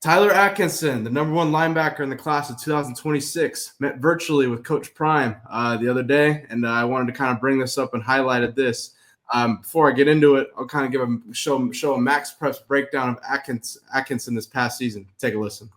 Tyler Atkinson, the number one linebacker in the class of 2026, met virtually with Coach Prime the other day, and I wanted to kind of bring this up and highlighted this. Before I get into it, I'll kind of give show a Max Preps breakdown of Atkinson this past season. Take a listen.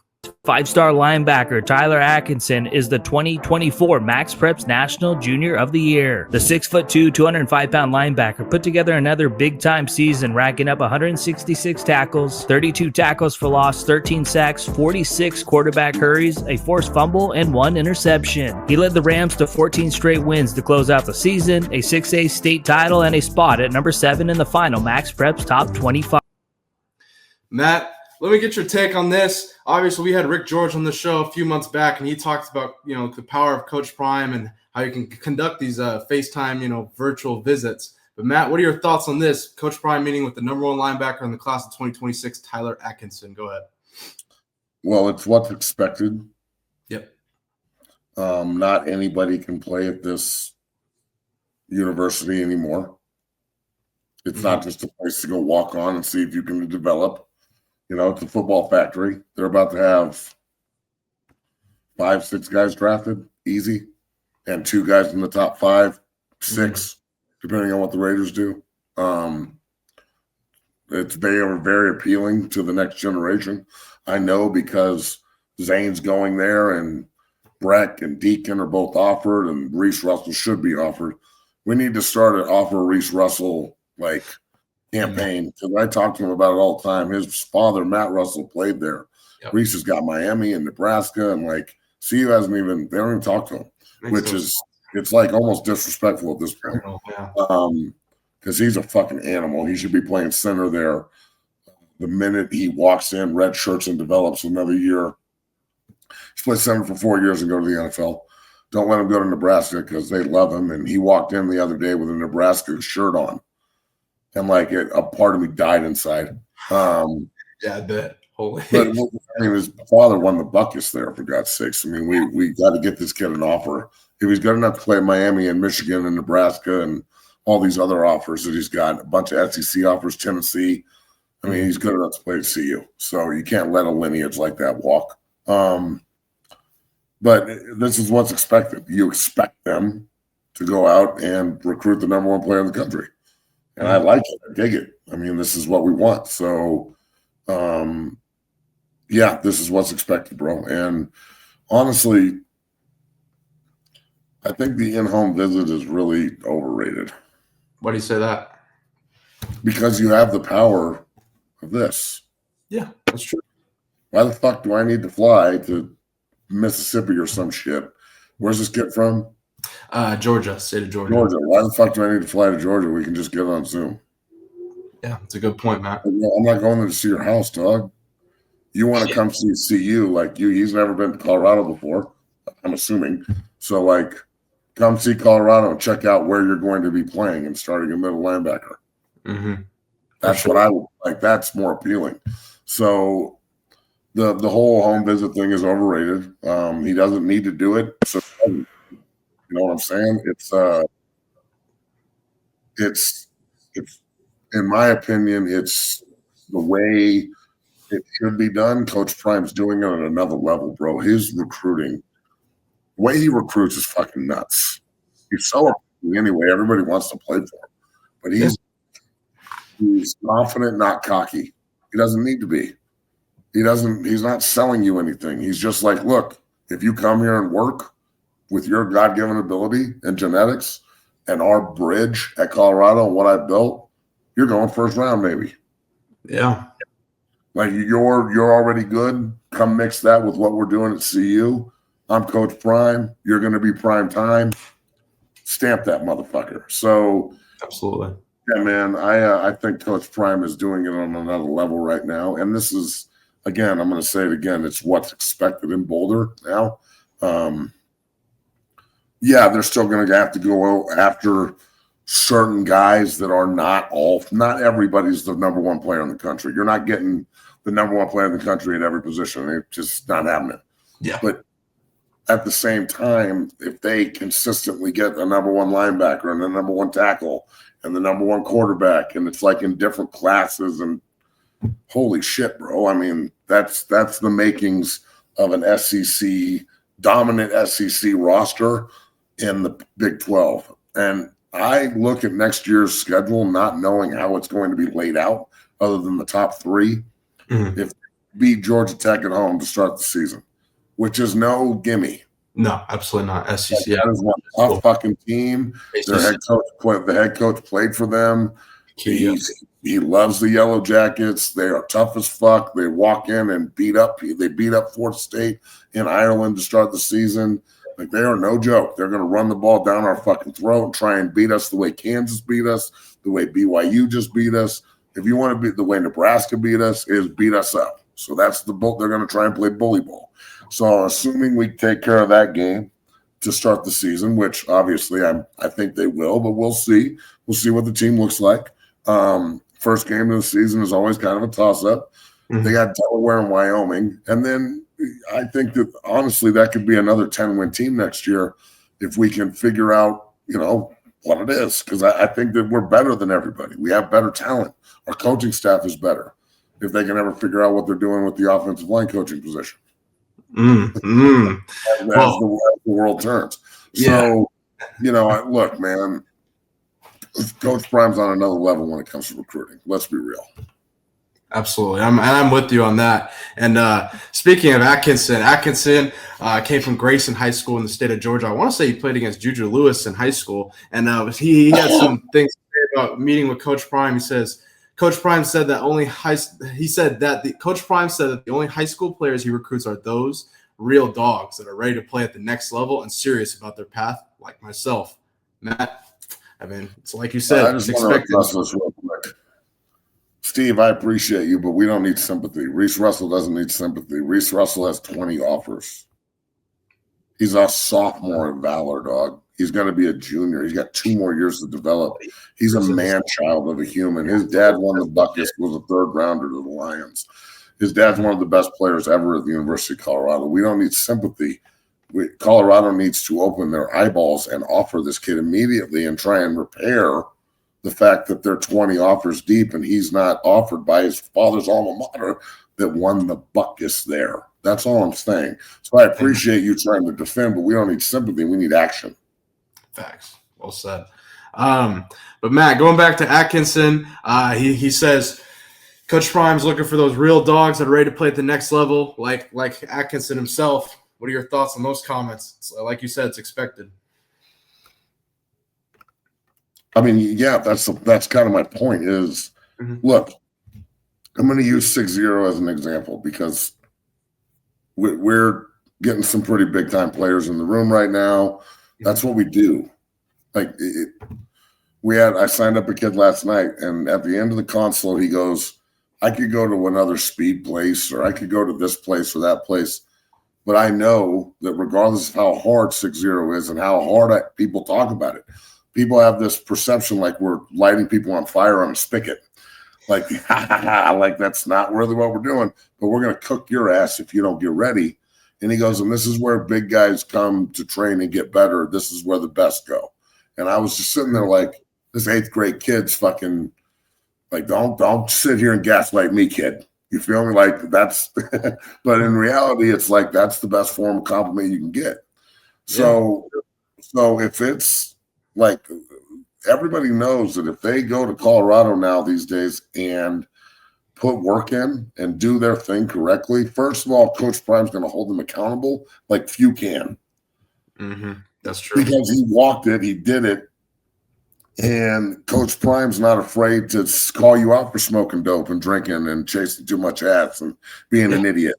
Five-star linebacker Tyler Atkinson is the 2024 Max Preps National Junior of the Year. The 6'2", 205-pound linebacker put together another big-time season, racking up 166 tackles, 32 tackles for loss, 13 sacks, 46 quarterback hurries, a forced fumble, and 1 interception. He led the Rams to 14 straight wins to close out the season, a 6A state title, and a spot at number 7 in the final Max Preps Top 25. Matt, let me get your take on this. Obviously, we had Rick George on the show a few months back, and he talked about, the power of Coach Prime and how you can conduct these FaceTime, virtual visits. But Matt, what are your thoughts on this? Coach Prime meeting with the number one linebacker in the class of 2026, Tyler Atkinson. Go ahead. Well, it's what's expected. Yep. Not anybody can play at this university anymore. It's not just a place to go walk on and see if you can develop. It's a football factory. They're about to have 5-6 guys drafted, easy, and 2 guys in the top 5, 6, depending on what the Raiders do. It's very, very appealing to the next generation. I know because Zane's going there, and Breck and Deacon are both offered, and Reese Russell should be offered. We need to start an offer Reese Russell campaign, because I talk to him about it all the time. His father, Matt Russell, played there. Yep. Reese has got Miami and Nebraska, and CU they don't even talk to him, it's almost disrespectful at this point. Because he's a fucking animal. He should be playing center there the minute he walks in, red shirts, and develops another year. He's played center for 4 years and go to the NFL. Don't let him go to Nebraska because they love him. And he walked in the other day with a Nebraska shirt on. And a part of me died inside. Yeah, I bet. Holy. But his father won the Buckus there, for God's sakes. We got to get this kid an offer. If he's good enough to play Miami and Michigan and Nebraska and all these other offers that he's got, a bunch of SEC offers, Tennessee. He's good enough to play at CU. So you can't let a lineage like that walk. But this is what's expected. You expect them to go out and recruit the number one player in the country. And I like it. I dig it. This is what we want. So, this is what's expected, bro. And honestly, I think the in-home visit is really overrated. Why do you say that? Because you have the power of this. Yeah, that's true. Why the fuck do I need to fly to Mississippi or some shit? Where's this kid from? Georgia, state of Georgia. Why the fuck do I need to fly to Georgia? We can just get on Zoom. Yeah, that's a good point, Matt. I'm not going there to see your house, dog. You want to come see you, he's never been to Colorado before, I'm assuming. So, come see Colorado and check out where you're going to be playing and starting a middle linebacker. Mm-hmm. That's what I would like. That's more appealing. So, the whole home visit thing is overrated. He doesn't need to do it. So, you know what I'm saying? It's in my opinion, it's the way it should be done. Coach Prime's doing it at another level, bro. His recruiting, the way he recruits is fucking nuts. He's so appealing anyway. Everybody wants to play for him, but he's confident, not cocky. He doesn't need to be. He's not selling you anything. He's just look, if you come here and work with your God-given ability and genetics and our bridge at Colorado and what I built, you're going first round, maybe. Yeah. You're already good. Come mix that with what we're doing at CU. I'm Coach Prime. You're going to be prime time. Stamp that motherfucker. So absolutely. Yeah, man. I think Coach Prime is doing it on another level right now. And this is, again, I'm going to say it again, it's what's expected in Boulder now. They're still going to have to go after certain guys that are not everybody's the number one player in the country. You're not getting the number one player in the country at every position. It's just not happening. Yeah. But at the same time, if they consistently get a number one linebacker and the number one tackle and the number one quarterback, and it's in different classes, and holy shit, bro. That's the makings of an SEC dominant SEC roster in the Big 12. And I look at next year's schedule not knowing how it's going to be laid out other than the top three. Mhm. If they beat Georgia Tech at home to start the season, which is no gimme. No, absolutely not. SEC. That is one tough fucking team. Their the head coach played for them. He loves the Yellow Jackets. They are tough as fuck. They walk in and beat up Florida State in Ireland to start the season. Like, they are no joke. They're going to run the ball down our fucking throat and try and beat us the way Kansas beat us, the way BYU just beat us. If you want to beat the way Nebraska beat us, is beat us up. So that's the bull. They're going to try and play bully ball. So assuming we take care of that game to start the season, which obviously I think they will, but we'll see. We'll see what the team looks like. First game of the season is always kind of a toss-up. Mhm. They got Delaware and Wyoming. And then I think that, honestly, that could be another 10-win team next year if we can figure out, what it is. Because I think that we're better than everybody. We have better talent. Our coaching staff is better if they can ever figure out what they're doing with the offensive line coaching position. As the world turns. So, look, man, Coach Prime's on another level when it comes to recruiting. Let's be real. Absolutely. I'm with you on that. And speaking of Atkinson came from Grayson High School in the state of Georgia. I want to say he played against Juju Lewis in high school. And he had some things to say about meeting with Coach Prime. He says, Coach Prime said that Coach Prime said that the only high school players he recruits are those real dogs that are ready to play at the next level and serious about their path, like myself. Matt, I mean, it's like you said, I just want to address this real quick. Steve, I appreciate you, but we don't need sympathy. Reese Russell doesn't need sympathy. Reese Russell has 20 offers. He's a sophomore in Valor, dog. He's going to be a junior. He's got 2 more years to develop. He's a man-child of a human. His dad won the Buckets, was a 3rd rounder to the Lions. His dad's one of the best players ever at the University of Colorado. We don't need sympathy. Colorado needs to open their eyeballs and offer this kid immediately and try and repair the fact that they're 20 offers deep and he's not offered by his father's alma mater that won the Buckets there. That's all I'm saying. So I appreciate you trying to defend, but we don't need sympathy. We need action. Facts. Well said. But Matt, going back to Atkinson, he says Coach Prime's looking for those real dogs that are ready to play at the next level, like Atkinson himself. What are your thoughts on those comments? Like you said, it's expected. I mean, yeah, that's kind of my point is, Look, I'm going to use 6-0 as an example because we're getting some pretty big-time players in the room right now. That's what we do. Like, I signed up a kid last night, and at the end of the console, he goes, I could go to another speed place, or I could go to this place or that place. But I know that regardless of how hard 6-0 is and how hard people talk about it, people have this perception like we're lighting people on fire on a spigot. Like, like that's not really what we're doing, but we're going to cook your ass if you don't get ready. And he goes, and this is where big guys come to train and get better. This is where the best go. And I was just sitting there like, this 8th grade kid's fucking like, don't sit here and gaslight me, kid. You feel me? Like that's, but in reality, it's like, that's the best form of compliment you can get. So if it's like, everybody knows that if they go to Colorado now these days and put work in and do their thing correctly, first of all, Coach Prime's going to hold them accountable like few can. That's true. Because he walked it, he did it, and Coach Prime's not afraid to call you out for smoking dope and drinking and chasing too much ass and being an idiot.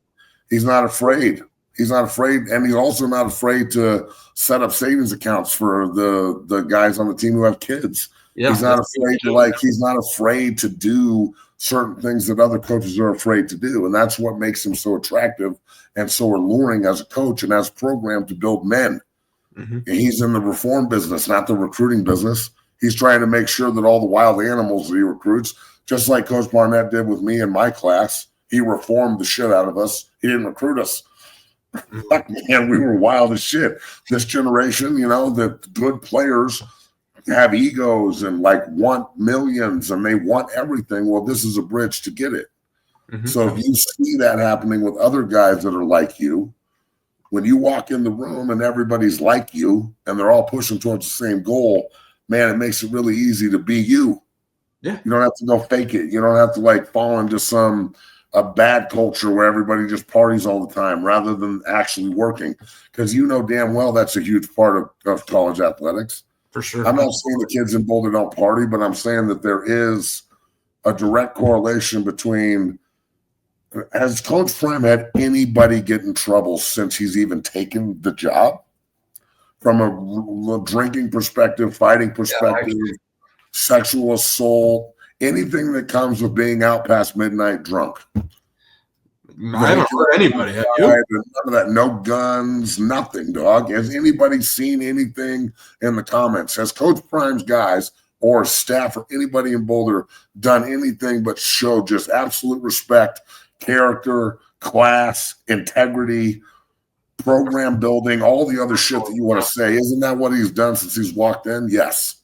He's not afraid. He's not afraid, and he's also not afraid to set up savings accounts for the guys on the team who have kids. Yeah, he's not afraid to he's not afraid to do certain things that other coaches are afraid to do, and that's what makes him so attractive and so alluring as a coach and as a program to build men. And he's in the reform business, not the recruiting business. He's trying to make sure that all the wild animals that he recruits, just like Coach Barnett did with me in my class, he reformed the shit out of us. He didn't recruit us. Fuck, man, we were wild as shit. This generation, the good players have egos and want millions and they want everything. Well, this is a bridge to get it. So if you see that happening with other guys that are like you, when you walk in the room and everybody's like you and they're all pushing towards the same goal, man, it makes it really easy to be you. Yeah. You don't have to go fake it. You don't have to like fall into a bad culture where everybody just parties all the time rather than actually working. Because you know damn well that's a huge part of college athletics. For sure. I'm not saying the kids in Boulder don't party, but I'm saying that there is a direct correlation between, has Coach Prime had anybody get in trouble since he's even taken the job? From a drinking perspective, fighting perspective, sexual assault, anything that comes with being out past midnight drunk. I haven't heard anybody. Have you? None of that. No guns, nothing, dog. Has anybody seen anything in the comments? Has Coach Prime's guys or staff or anybody in Boulder done anything but show just absolute respect, character, class, integrity, program building, all the other shit that you want to say? Isn't that what he's done since he's walked in? Yes.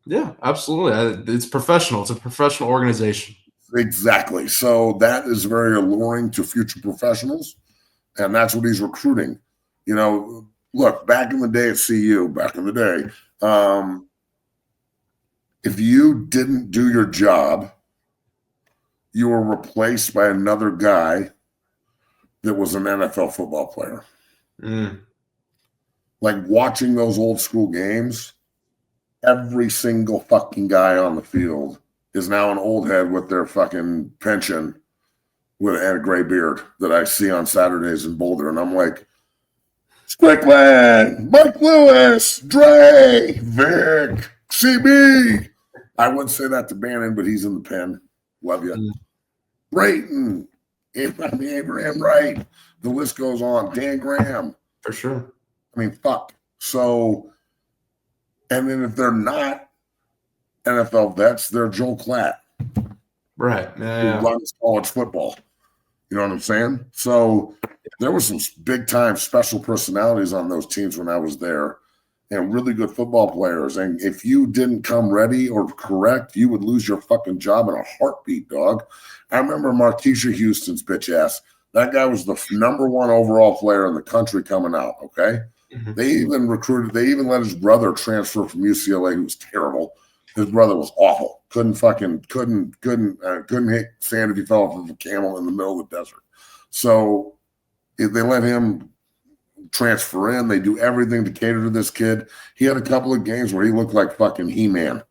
Yeah, absolutely. It's professional. It's a professional organization. Exactly. So that is very alluring to future professionals, and that's what he's recruiting. You know, look, back in the day at CU, if you didn't do your job, you were replaced by another guy that was an NFL football player. Like watching those old school games, every single fucking guy on the field is now an old head with their fucking pension and a gray beard that I see on Saturdays in Boulder. And I'm like, Strickland, Mike Lewis, Dre, Vic, CB. I wouldn't say that to Bannon, but he's in the pen. Love you. Brayton, Abraham Wright. The list goes on. Dan Graham. For sure. I mean, fuck. So, and then if they're not NFL vets, they're Joel Klatt. Right. Yeah. Who runs college football. You know what I'm saying? So there were some big time special personalities on those teams when I was there and really good football players. And if you didn't come ready or correct, you would lose your fucking job in a heartbeat, dog. I remember Marquisha Houston's bitch ass. That guy was the #1 overall player in the country coming out, okay? They even let his brother transfer from UCLA, who was terrible. His brother was awful. Couldn't hit sand if he fell off of a camel in the middle of the desert. So if they let him transfer in, they do everything to cater to this kid. He had a couple of games where he looked like fucking He-Man,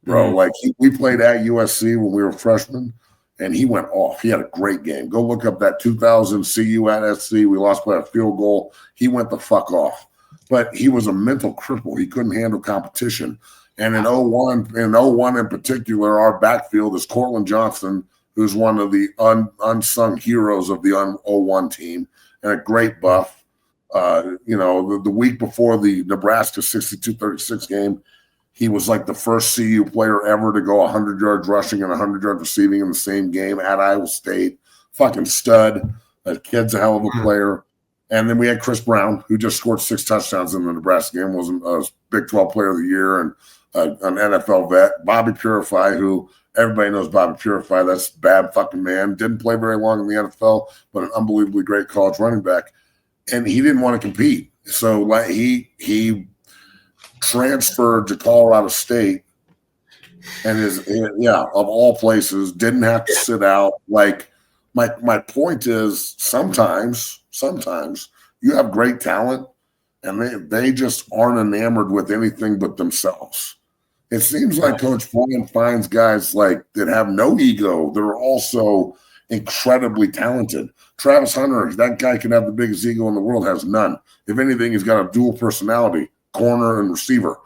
bro. Like we played at USC when we were freshmen, and he went off. He had a great game. Go look up that 2000 CU at SC. We lost by a field goal. He went the fuck off. But he was a mental cripple. He couldn't handle competition. And in 01 in particular, our backfield is Cortland Johnson, who's one of the unsung heroes of the 01 team and a great buff. The week before the Nebraska 62-36 game, he was like the first CU player ever to go 100 yards rushing and 100 yards receiving in the same game at Iowa State. Fucking stud. That kid's a hell of a player. And then we had Chris Brown, who just scored 6 touchdowns in the Nebraska game, was a Big 12 Player of the Year and an NFL vet. Bobby Purify, who everybody knows Bobby Purify. That's a bad fucking man. Didn't play very long in the NFL, but an unbelievably great college running back. And he didn't want to compete. So like he transferred to Colorado State and of all places, didn't have to sit out. Like my point is sometimes you have great talent and they just aren't enamored with anything but themselves. It seems like Coach Brian finds guys like that have no ego. They're also incredibly talented. Travis Hunter, that guy can have the biggest ego in the world, has none. If anything, he's got a dual personality, corner and receiver.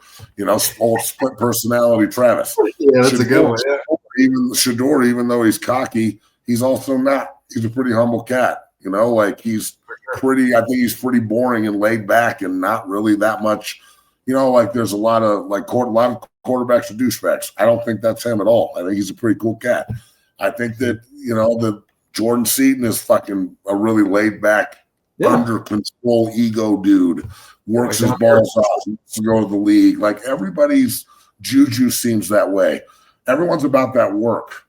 All split personality Travis. Yeah, that's a good one. Yeah. Even Shador, even though he's cocky, he's also not. He's a pretty humble cat. He's pretty. I think he's pretty boring and laid back and not really that much. There's a lot of quarterbacks are douchebags. I don't think that's him at all. I think he's a pretty cool cat. I think that the Jordan Seaton is fucking a really laid back, under control ego dude. Works his balls off to go to the league. Like everybody's juju seems that way. Everyone's about that work.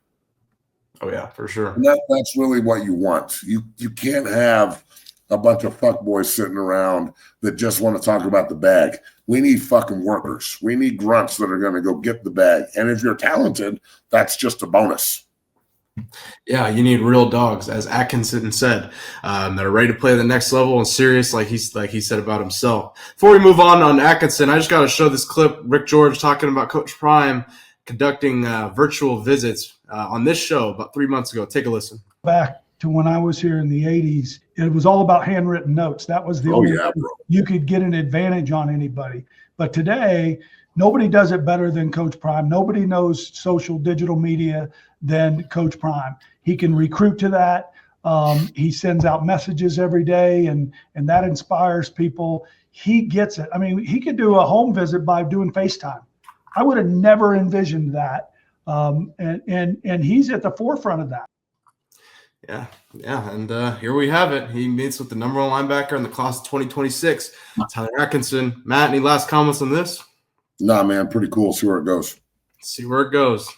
Oh yeah, for sure. And that's really what you want. You can't have a bunch of fuckboys sitting around that just want to talk about the bag. We need fucking workers. We need grunts that are going to go get the bag. And if you're talented, that's just a bonus. Yeah, you need real dogs, as Atkinson said, that are ready to play the next level and serious, like he said about himself. Before we move on Atkinson, I just got to show this clip. Rick George talking about Coach Prime conducting virtual visits on this show about 3 months ago. Take a listen. Back to when I was here in the 80s, it was all about handwritten notes. That was the only way you could get an advantage on anybody. But today, nobody does it better than Coach Prime. Nobody knows social digital media than Coach Prime. He can recruit to that. He sends out messages every day, and that inspires people. He gets it. I mean, he could do a home visit by doing FaceTime. I would have never envisioned that. And he's at the forefront of that. Yeah. And here we have it. He meets with the number one linebacker in the class of 2026, Tyler Atkinson. Matt, any last comments on this? Nah, man, pretty cool. See where it goes. See where it goes.